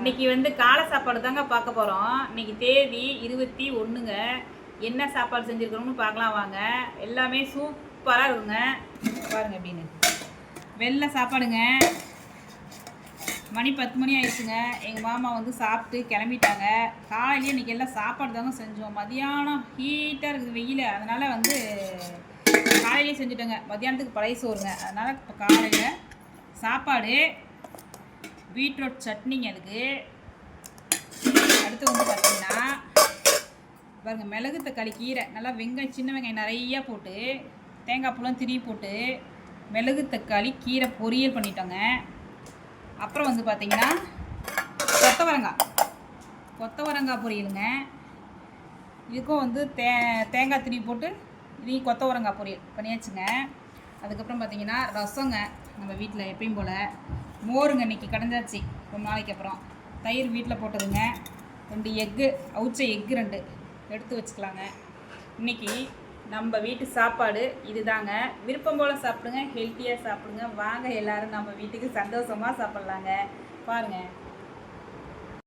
இன்னைக்கு வந்து காலை சாப்பாடு தாங்க பார்க்க போகிறோம். இன்னைக்கு தேதி 21ங்க. என்ன சாப்பாடு செஞ்சுருக்கணும்னு பார்க்கலாம் வாங்க. எல்லாமே சூப்பராக இருக்குங்க. பாருங்கள் எப்படின்னு. வெள்ளை சாப்பாடுங்க. மணி 10 மணி ஆயிடுச்சுங்க. எங்கள் மாமா வந்து சாப்பிட்டு கிளம்பிட்டாங்க. காலையிலேயே இன்றைக்கி எல்லாம் சாப்பாடு தாங்க செஞ்சோம். மதியானம் ஹீட்டாக இருக்குது வெயில், அதனால் வந்து காலையிலேயே செஞ்சுட்டோங்க. மதியானத்துக்கு பழைய சோறுங்க. அதனால் இப்போ காலையில் சாப்பாடு, பீட்ரூட் சட்னிங்க. அதுக்கு அடுத்து வந்து பார்த்திங்கன்னா பாருங்கள், மிளகு தக்காளி கீரை நல்லா வெங்காயம், சின்ன வெங்காயம் நிறையா போட்டு, தேங்காய் பூலாம் திரி போட்டு மிளகு தக்காளி கீரை பொரியல் பண்ணிட்டோங்க. அப்புறம் வந்து பார்த்திங்கன்னா கொத்தவரங்காய் பொரியலுங்க. இதுக்கும் வந்து தேங்காய் திரி போட்டு இதையும் கொத்தவரங்காய் பொரியல் பண்ணியாச்சுங்க. அதுக்கப்புறம் பார்த்திங்கன்னா ரசங்க, நம்ம வீட்டில் எப்பயும் போல். மோருங்க இன்றைக்கி கடைஞ்சாச்சு ரொம்ப நாளைக்கு அப்புறம். தயிர் வீட்டில் போட்டதுங்க. 2 எக்கு, அவிச்ச எக்கு 2 எடுத்து வச்சுக்கலாங்க. இன்றைக்கி நம்ம வீட்டு சாப்பாடு இதுதாங்க. விருப்பம் போல் சாப்பிடுங்க, ஹெல்த்தியாக சாப்பிடுங்க. வாங்க எல்லோரும் நம்ம வீட்டுக்கு சந்தோஷமாக சாப்பிட்லாங்க. பாருங்கள்.